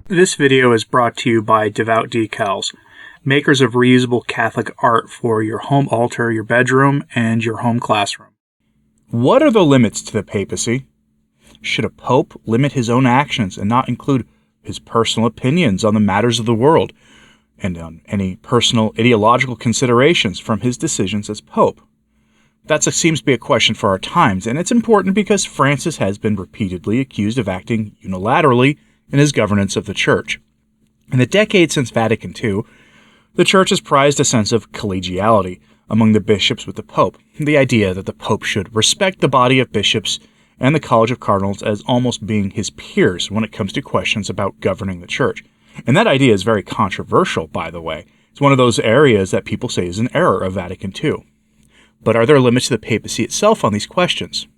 This video is brought to you by Devout Decals, makers of reusable Catholic art for your home altar, your bedroom, and your home classroom. What are the limits to the papacy? Should a pope limit his own actions and not include his personal opinions on the matters of the world and on any personal ideological considerations from his decisions as pope? That seems to be a question for our times, and it's important because Francis has been repeatedly accused of acting unilaterally in his governance of the Church. In the decades since Vatican II, the Church has prized a sense of collegiality among the bishops with the Pope, the idea that the Pope should respect the body of bishops and the College of Cardinals as almost being his peers when it comes to questions about governing the Church. And that idea is very controversial, by the way. It's one of those areas that people say is an error of Vatican II. But are there limits to the papacy itself on these questions?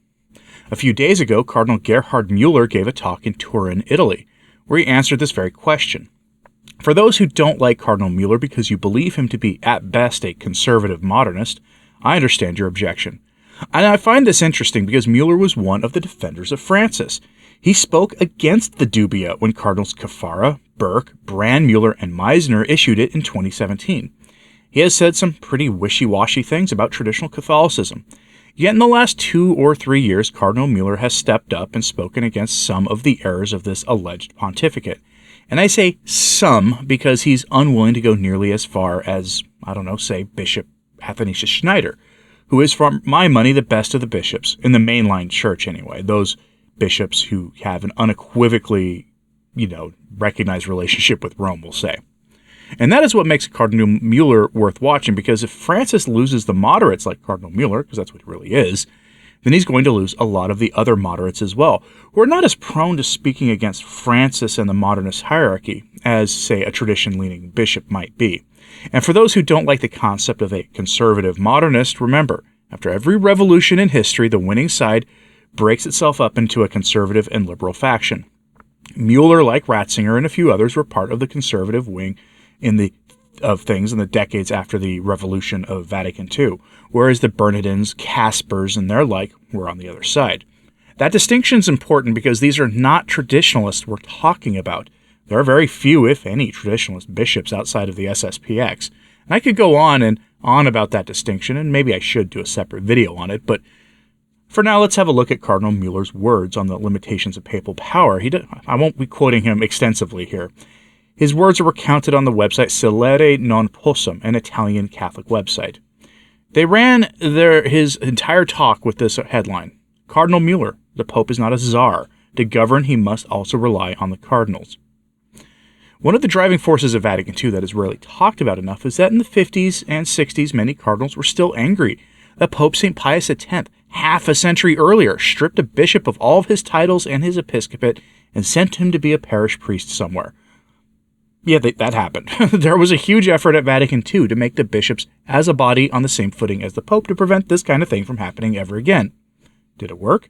A few days ago, Cardinal Gerhard Müller gave a talk in Turin, Italy, where he answered this very question. For those who don't like Cardinal Müller because you believe him to be at best a conservative modernist, I understand your objection. And I find this interesting because Müller was one of the defenders of Francis. He spoke against the dubia when Cardinals Caffarra, Burke, Brand-Müller, and Meisner issued it in 2017. He has said some pretty wishy-washy things about traditional Catholicism. Yet in the last 2 or 3 years, Cardinal Müller has stepped up and spoken against some of the errors of this alleged pontificate. And I say some because he's unwilling to go nearly as far as, say Bishop Athanasius Schneider, who is, for my money, the best of the bishops, in the mainline church anyway, those bishops who have an unequivocally, recognized relationship with Rome, we'll say. And that is what makes Cardinal Müller worth watching, because if Francis loses the moderates like Cardinal Müller, because that's what he really is, then he's going to lose a lot of the other moderates as well, who are not as prone to speaking against Francis and the modernist hierarchy as, say, a tradition-leaning bishop might be. And for those who don't like the concept of a conservative modernist, remember, after every revolution in history, the winning side breaks itself up into a conservative and liberal faction. Müller, like Ratzinger and a few others, were part of the conservative wing of things in the decades after the revolution of Vatican II, whereas the Bernardins, Caspers, and their like were on the other side. That distinction is important because these are not traditionalists we're talking about. There are very few, if any, traditionalist bishops outside of the SSPX. And I could go on and on about that distinction, and maybe I should do a separate video on it, but for now, let's have a look at Cardinal Müller's words on the limitations of papal power. I won't be quoting him extensively here. His words are recounted on the website Celere Non Possum, an Italian Catholic website. They ran his entire talk with this headline: Cardinal Müller, the Pope is not a czar. To govern, he must also rely on the cardinals. One of the driving forces of Vatican II that is rarely talked about enough is that in the 50s and 60s, many cardinals were still angry that Pope St. Pius X, half a century earlier, stripped a bishop of all of his titles and his episcopate and sent him to be a parish priest somewhere. Yeah, that happened. There was a huge effort at Vatican II to make the bishops as a body on the same footing as the Pope to prevent this kind of thing from happening ever again. Did it work?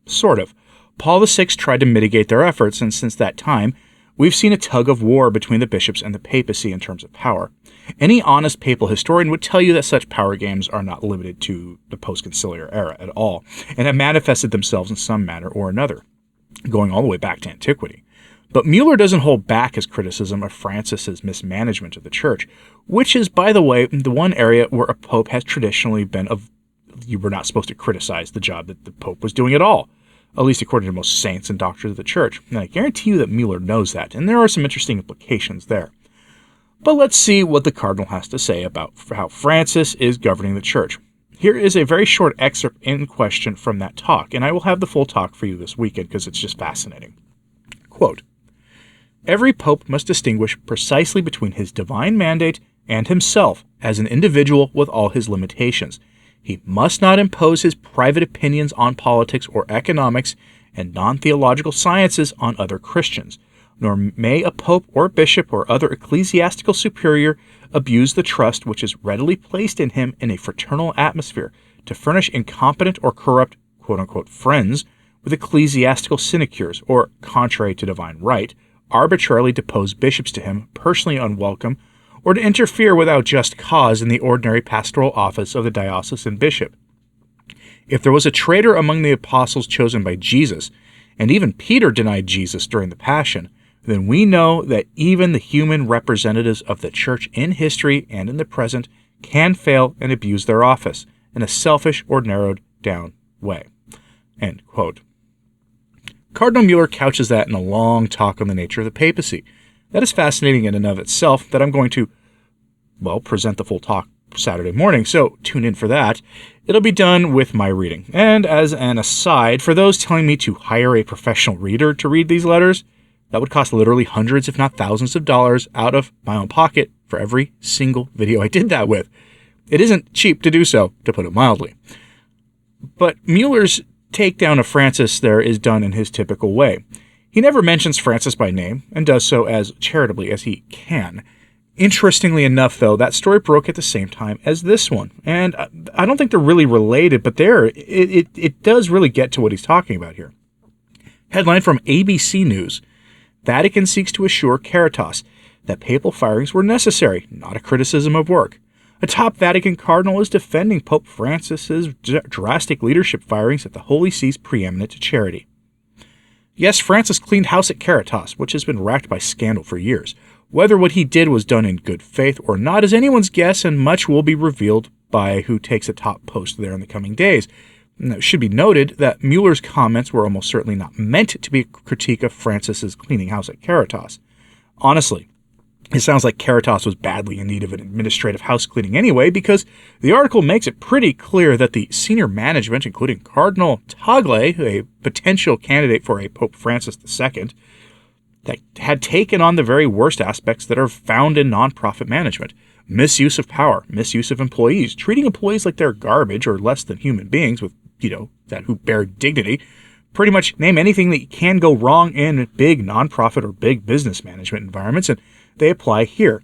Sort of. Paul VI tried to mitigate their efforts, and since that time, we've seen a tug of war between the bishops and the papacy in terms of power. Any honest papal historian would tell you that such power games are not limited to the post-conciliar era at all, and have manifested themselves in some manner or another, going all the way back to antiquity. But Müller doesn't hold back his criticism of Francis's mismanagement of the Church, which is, by the way, the one area where a pope has traditionally been you were not supposed to criticize the job that the Pope was doing at all, at least according to most saints and doctors of the Church. And I guarantee you that Müller knows that, and there are some interesting implications there. But let's see what the Cardinal has to say about how Francis is governing the Church. Here is a very short excerpt in question from that talk, and I will have the full talk for you this weekend because it's just fascinating. Quote, every pope must distinguish precisely between his divine mandate and himself as an individual with all his limitations. He must not impose his private opinions on politics or economics and non-theological sciences on other Christians, nor may a pope or bishop or other ecclesiastical superior abuse the trust which is readily placed in him in a fraternal atmosphere to furnish incompetent or corrupt quote-unquote friends with ecclesiastical sinecures, or, contrary to divine right, arbitrarily depose bishops to him, personally unwelcome, or to interfere without just cause in the ordinary pastoral office of the diocesan bishop. If there was a traitor among the apostles chosen by Jesus, and even Peter denied Jesus during the Passion, then we know that even the human representatives of the church in history and in the present can fail and abuse their office in a selfish or narrowed down way." End quote. Cardinal Mueller couches that in a long talk on the nature of the papacy. That is fascinating in and of itself that I'm going to, present the full talk Saturday morning, so tune in for that. It'll be done with my reading. And as an aside, for those telling me to hire a professional reader to read these letters, that would cost literally hundreds, if not thousands of dollars out of my own pocket for every single video I did that with. It isn't cheap to do so, to put it mildly. But Mueller's takedown of Francis there is done in his typical way. He never mentions Francis by name, and does so as charitably as he can. Interestingly enough, though, that story broke at the same time as this one. And I don't think they're really related, but it does really get to what he's talking about here. Headline from ABC News: Vatican seeks to assure Caritas that papal firings were necessary, not a criticism of work. A top Vatican cardinal is defending Pope Francis's drastic leadership firings at the Holy See's preeminent charity. Yes, Francis cleaned house at Caritas, which has been racked by scandal for years. Whether what he did was done in good faith or not is anyone's guess, and much will be revealed by who takes a top post there in the coming days. It should be noted that Mueller's comments were almost certainly not meant to be a critique of Francis's cleaning house at Caritas. Honestly, it sounds like Caritas was badly in need of an administrative house cleaning anyway, because the article makes it pretty clear that the senior management, including Cardinal Tagle, a potential candidate for a Pope Francis II, that had taken on the very worst aspects that are found in nonprofit management: misuse of power, misuse of employees, treating employees like they're garbage or less than human beings with, that who bear dignity. Pretty much name anything that can go wrong in big nonprofit or big business management environments, and they apply here.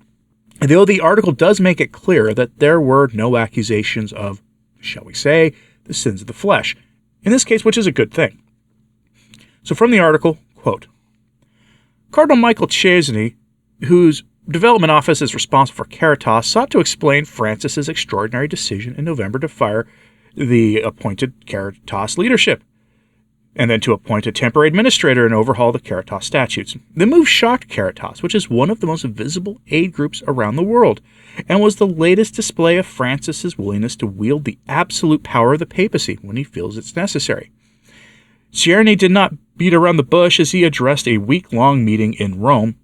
Though the article does make it clear that there were no accusations of, shall we say, the sins of the flesh, in this case, which is a good thing. So from the article, quote, Cardinal Michael Chastises, whose development office is responsible for Caritas, sought to explain Francis's extraordinary decision in November to fire the appointed Caritas leadership, and then to appoint a temporary administrator and overhaul the Caritas statutes. The move shocked Caritas, which is one of the most visible aid groups around the world, and was the latest display of Francis's willingness to wield the absolute power of the papacy when he feels it's necessary. Shawnee did not beat around the bush as he addressed a week-long meeting in Rome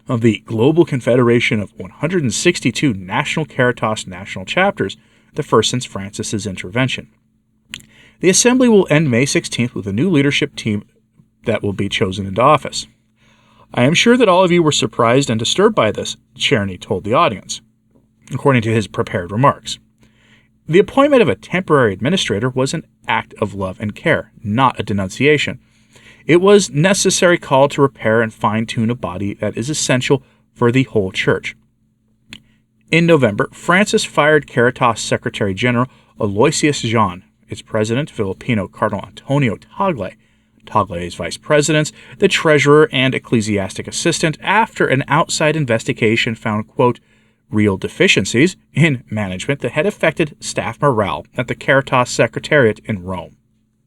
of the Global Confederation of 162 National Caritas national chapters, the first since Francis's intervention. The assembly will end May 16th with a new leadership team that will be chosen into office. I am sure that all of you were surprised and disturbed by this, Shawnee told the audience, according to his prepared remarks. The appointment of a temporary administrator was an act of love and care, not a denunciation. It was necessary call to repair and fine-tune a body that is essential for the whole church. In November, Francis fired Caritas Secretary General Aloysius Jean, its president, Filipino Cardinal Antonio Tagle, Tagle's vice presidents, the treasurer, and ecclesiastic assistant after an outside investigation found, quote, real deficiencies in management that had affected staff morale at the Caritas Secretariat in Rome,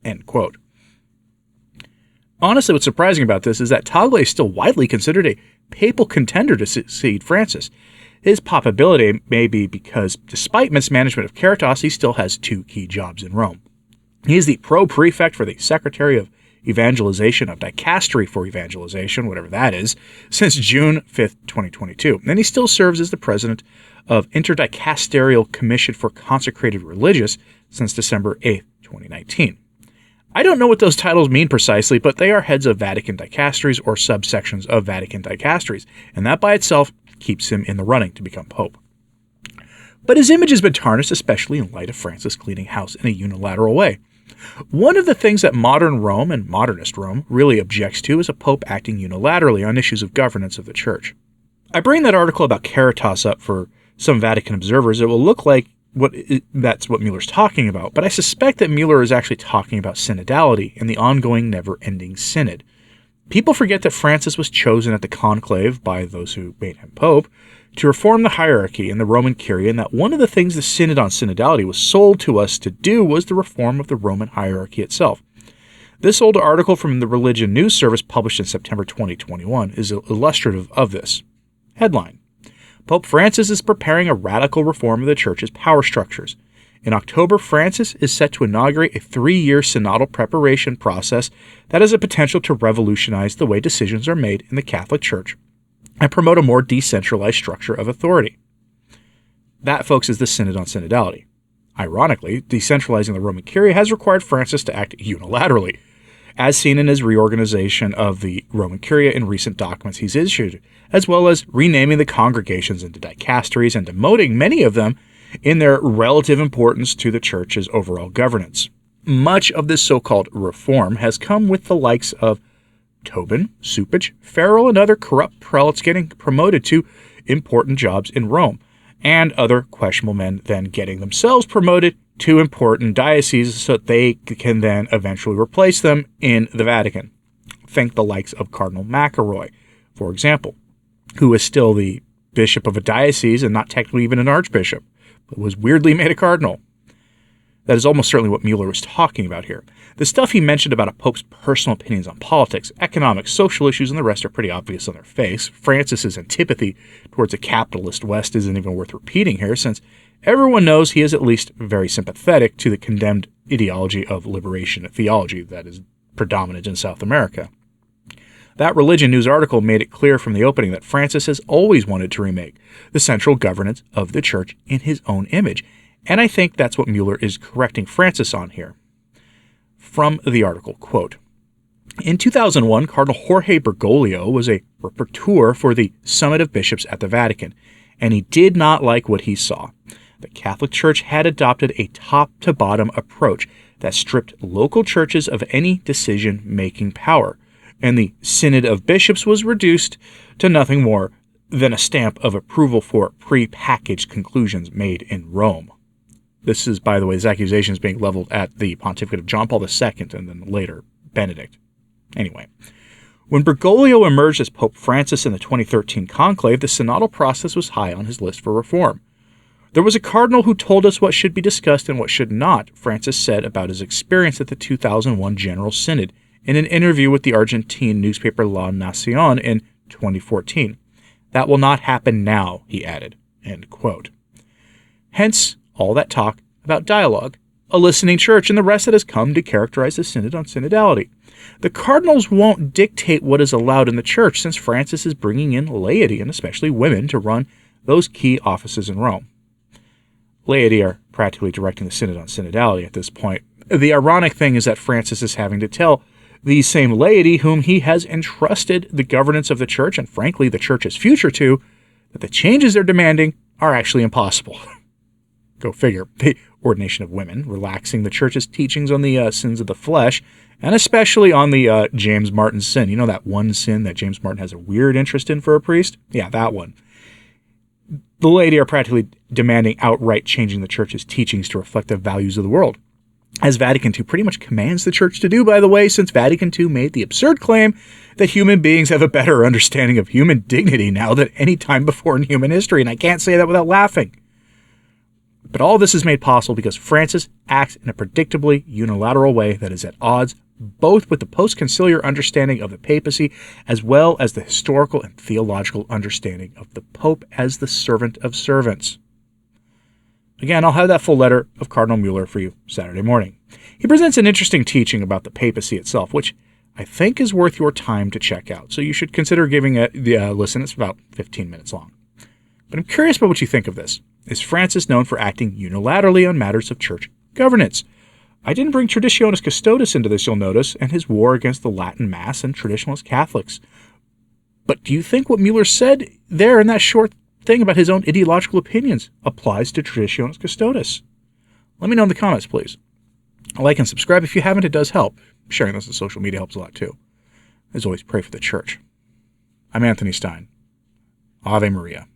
end quote. Honestly, what's surprising about this is that Tagle is still widely considered a papal contender to succeed Francis. His papability may be because, despite mismanagement of Caritas, he still has two key jobs in Rome. He is the pro-prefect for the Secretary of Evangelization of Dicastery for Evangelization, whatever that is, since June 5th, 2022. And he still serves as the president of Interdicasterial Commission for Consecrated Religious since December 8th, 2019. I don't know what those titles mean precisely, but they are heads of Vatican dicasteries or subsections of Vatican dicasteries, and that by itself keeps him in the running to become pope. But his image has been tarnished, especially in light of Francis cleaning house in a unilateral way. One of the things that modern Rome and modernist Rome really objects to is a pope acting unilaterally on issues of governance of the church. I bring that article about Caritas up for some Vatican observers. It will look like that's what Mueller's talking about, but I suspect that Mueller is actually talking about synodality and the ongoing never-ending synod. People forget that Francis was chosen at the conclave by those who made him pope to reform the hierarchy in the Roman Curia, and that one of the things the synod on synodality was sold to us to do was the reform of the Roman hierarchy itself. This old article from the Religion News Service published in September 2021 is illustrative of this. Headline: Pope Francis is preparing a radical reform of the Church's power structures. In October, Francis is set to inaugurate a 3-year synodal preparation process that has a potential to revolutionize the way decisions are made in the Catholic Church and promote a more decentralized structure of authority. That, folks, is the Synod on Synodality. Ironically, decentralizing the Roman Curia has required Francis to act unilaterally, as seen in his reorganization of the Roman Curia in recent documents he's issued, as well as renaming the congregations into dicasteries and demoting many of them in their relative importance to the Church's overall governance. Much of this so-called reform has come with the likes of Tobin, Supage, Farrell, and other corrupt prelates getting promoted to important jobs in Rome, and other questionable men then getting themselves promoted to important dioceses so that they can then eventually replace them in the Vatican. Think the likes of Cardinal McElroy, for example, who is still the bishop of a diocese and not technically even an archbishop, but was weirdly made a cardinal. That is almost certainly what Mueller was talking about here. The stuff he mentioned about a pope's personal opinions on politics, economics, social issues, and the rest are pretty obvious on their face. Francis's antipathy towards a capitalist West isn't even worth repeating here, since everyone knows he is at least very sympathetic to the condemned ideology of liberation theology that is predominant in South America. That Religion News article made it clear from the opening that Francis has always wanted to remake the central governance of the Church in his own image, and I think that's what Mueller is correcting Francis on here. From the article, quote, in 2001, Cardinal Jorge Bergoglio was a rapporteur for the Summit of Bishops at the Vatican, and he did not like what he saw. The Catholic Church had adopted a top-to-bottom approach that stripped local churches of any decision-making power, and the Synod of Bishops was reduced to nothing more than a stamp of approval for pre-packaged conclusions made in Rome. This is, by the way, this accusation is being leveled at the pontificate of John Paul II and then later Benedict. Anyway, when Bergoglio emerged as Pope Francis in the 2013 conclave, the synodal process was high on his list for reform. There was a cardinal who told us what should be discussed and what should not, Francis said about his experience at the 2001 General Synod in an interview with the Argentine newspaper La Nación in 2014. That will not happen now, he added. End quote. Hence, all that talk about dialogue, a listening church, and the rest that has come to characterize the Synod on Synodality. The cardinals won't dictate what is allowed in the church, since Francis is bringing in laity, and especially women, to run those key offices in Rome. Laity are practically directing the Synod on Synodality at this point. The ironic thing is that Francis is having to tell these same laity whom he has entrusted the governance of the church, and frankly the church's future to, that the changes they're demanding are actually impossible. Go figure. The ordination of women, relaxing the church's teachings on the sins of the flesh, and especially on the James Martin sin. You know that one sin that James Martin has a weird interest in for a priest? Yeah, that one. The laity are practically demanding outright changing the church's teachings to reflect the values of the world, as Vatican II pretty much commands the church to do, by the way, since Vatican II made the absurd claim that human beings have a better understanding of human dignity now than any time before in human history, and I can't say that without laughing. But all this is made possible because Francis acts in a predictably unilateral way that is at odds both with the post-conciliar understanding of the papacy as well as the historical and theological understanding of the Pope as the servant of servants. Again, I'll have that full letter of Cardinal Mueller for you Saturday morning. He presents an interesting teaching about the papacy itself, which I think is worth your time to check out, so you should consider giving it a listen. It's about 15 minutes long. But I'm curious about what you think of this. Is Francis known for acting unilaterally on matters of church governance? I didn't bring Traditionis Custodes into this, you'll notice, and his war against the Latin Mass and traditionalist Catholics. But do you think what Mueller said there in that short thing about his own ideological opinions applies to Traditionis Custodes? Let me know in the comments, please. Like and subscribe if you haven't, it does help. Sharing this on social media helps a lot too. As always, pray for the church. I'm Anthony Stine. Ave Maria.